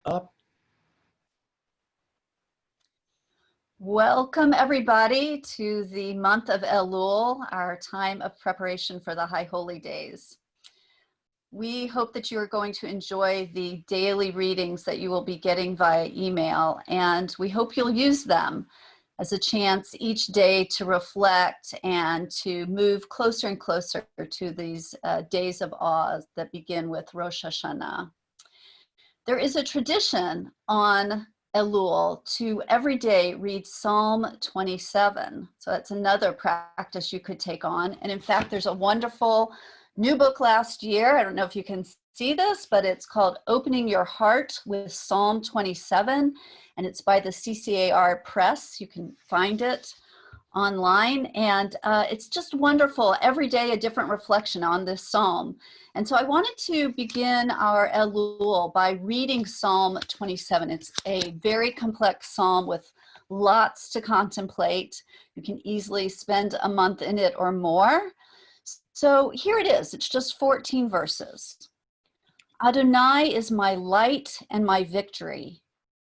Up. Welcome everybody to the month of Elul, our time of preparation for the High Holy Days. We hope that you are going to enjoy the daily readings that you will be getting via email, and we hope you'll use them as a chance each day to reflect and to move closer and closer to these days of awe that begin with Rosh Hashanah. There is a tradition on Elul to every day read Psalm 27. So that's another practice you could take on. And in fact, there's a wonderful new book last year. I don't know if you can see this, but it's called Opening Your Heart with Psalm 27. And it's by the CCAR Press. You can find it online, and it's just wonderful. Every day a different reflection on this psalm. And so I wanted to begin our Elul by reading Psalm 27. It's a very complex psalm with lots to contemplate. You can easily spend a month in it or more. So here it is. It's just 14 verses. Adonai is my light and my victory.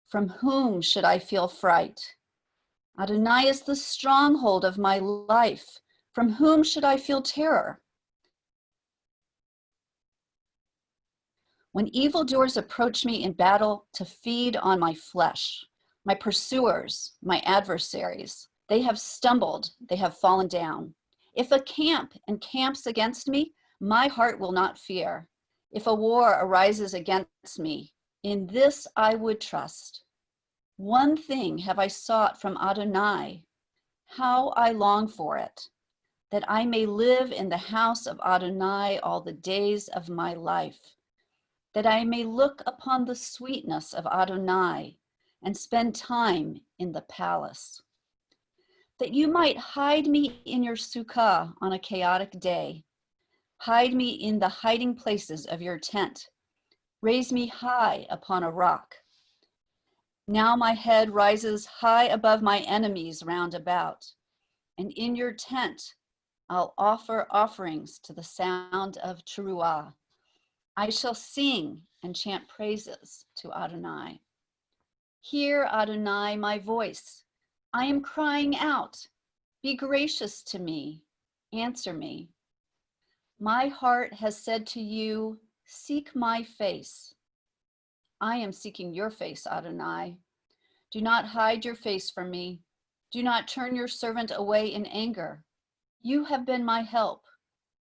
From whom should I feel fright? Adonai is the stronghold of my life. From whom should I feel terror? When evildoers approach me in battle to feed on my flesh, my pursuers, my adversaries, they have stumbled, they have fallen down. If a camp encamps against me, my heart will not fear. If a war arises against me, in this I would trust. One thing have I sought from Adonai, how I long for it, that I may live in the house of Adonai all the days of my life, that I may look upon the sweetness of Adonai and spend time in the palace, that you might hide me in your sukkah on a chaotic day, hide me in the hiding places of your tent, raise me high upon a rock. Now my head rises high above my enemies round about, and in your tent I'll offer offerings to the sound of teruah. I shall sing and chant praises to Adonai. Hear, Adonai, my voice. I am crying out. Be gracious to me. Answer me. My heart has said to you, seek my face. I am seeking your face, Adonai. Do not hide your face from me. Do not turn your servant away in anger. You have been my help.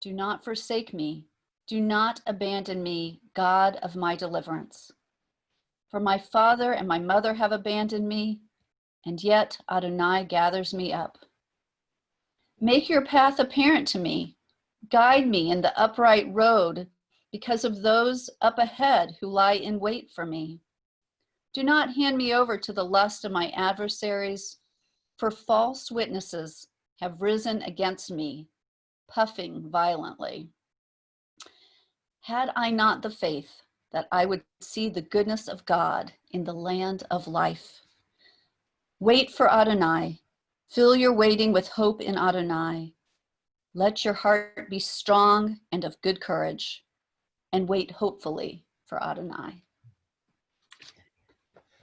Do not forsake me. Do not abandon me, God of my deliverance. For my father and my mother have abandoned me, and yet Adonai gathers me up. Make your path apparent to me. Guide me in the upright road because of those up ahead who lie in wait for me. Do not hand me over to the lust of my adversaries, for false witnesses have risen against me, puffing violently. Had I not the faith that I would see the goodness of God in the land of life? Wait for Adonai. Fill your waiting with hope in Adonai. Let your heart be strong and of good courage, and wait hopefully for Adonai.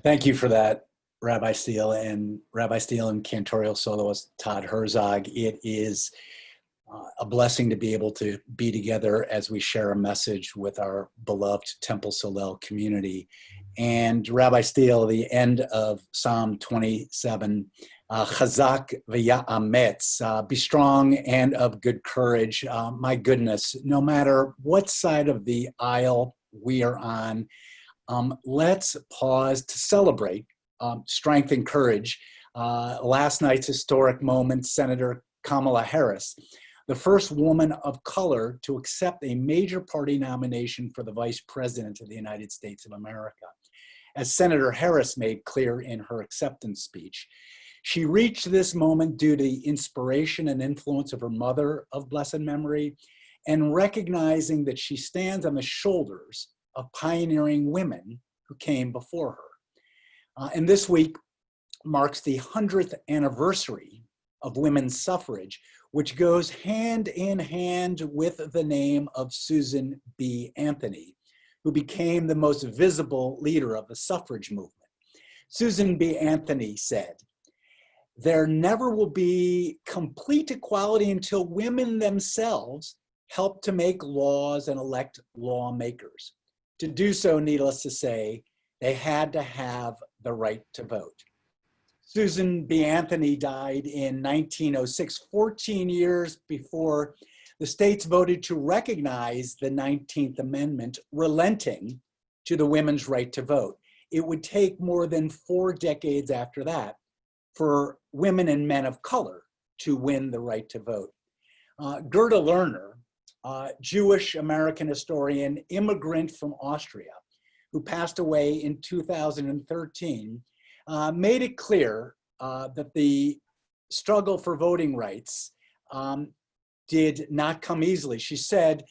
Thank you for that, Rabbi Steele and cantorial soloist Todd Herzog. It is a blessing to be able to be together as we share a message with our beloved Temple Solel community. And Rabbi Steele, the end of Psalm 27, Chazak v'ya'ametz, be strong and of good courage. My goodness, no matter what side of the aisle we are on, let's pause to celebrate strength and courage. Last night's historic moment, Senator Kamala Harris, the first woman of color to accept a major party nomination for the Vice President of the United States of America. As Senator Harris made clear in her acceptance speech, she reached this moment due to the inspiration and influence of her mother of blessed memory, and recognizing that she stands on the shoulders of pioneering women who came before her. And this week marks the 100th anniversary of women's suffrage, which goes hand in hand with the name of Susan B. Anthony, who became the most visible leader of the suffrage movement. Susan B. Anthony said, "There never will be complete equality until women themselves help to make laws and elect lawmakers. To do so, needless to say, they had to have the right to vote." Susan B. Anthony died in 1906, 14 years before the states voted to recognize the 19th Amendment, relenting to the women's right to vote. It would take more than 4 decades after that for women and men of color to win the right to vote. Gerda Lerner, Jewish American historian, immigrant from Austria, who passed away in 2013, made it clear that the struggle for voting rights did not come easily. She said,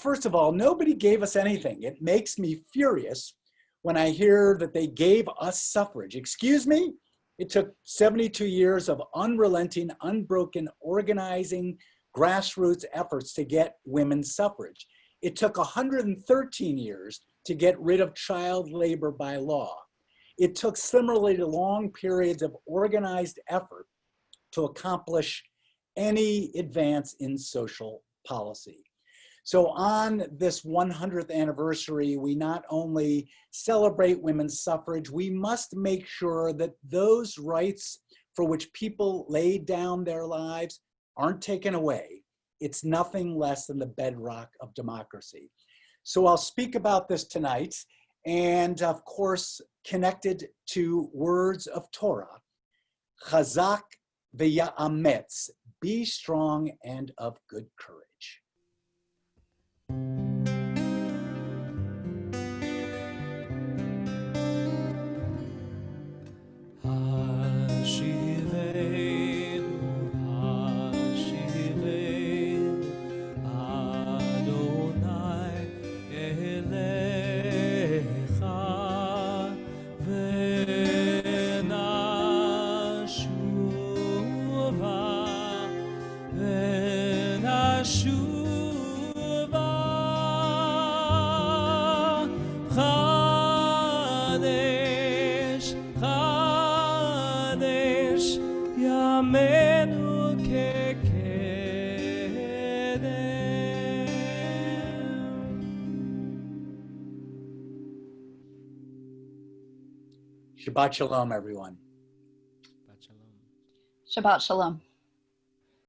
"First of all, nobody gave us anything. It makes me furious when I hear that they gave us suffrage. Excuse me? It took 72 years of unrelenting, unbroken organizing, grassroots efforts to get women's suffrage. It took 113 years to get rid of child labor by law. It took similarly long periods of organized effort to accomplish any advance in social policy." So on this 100th anniversary, we not only celebrate women's suffrage, we must make sure that those rights for which people laid down their lives aren't taken away. It's nothing less than the bedrock of democracy. So I'll speak about this tonight, and of course, connected to words of Torah, Chazak v'ya'ametz, be strong and of good courage. Shabbat Shalom, everyone. Shabbat Shalom.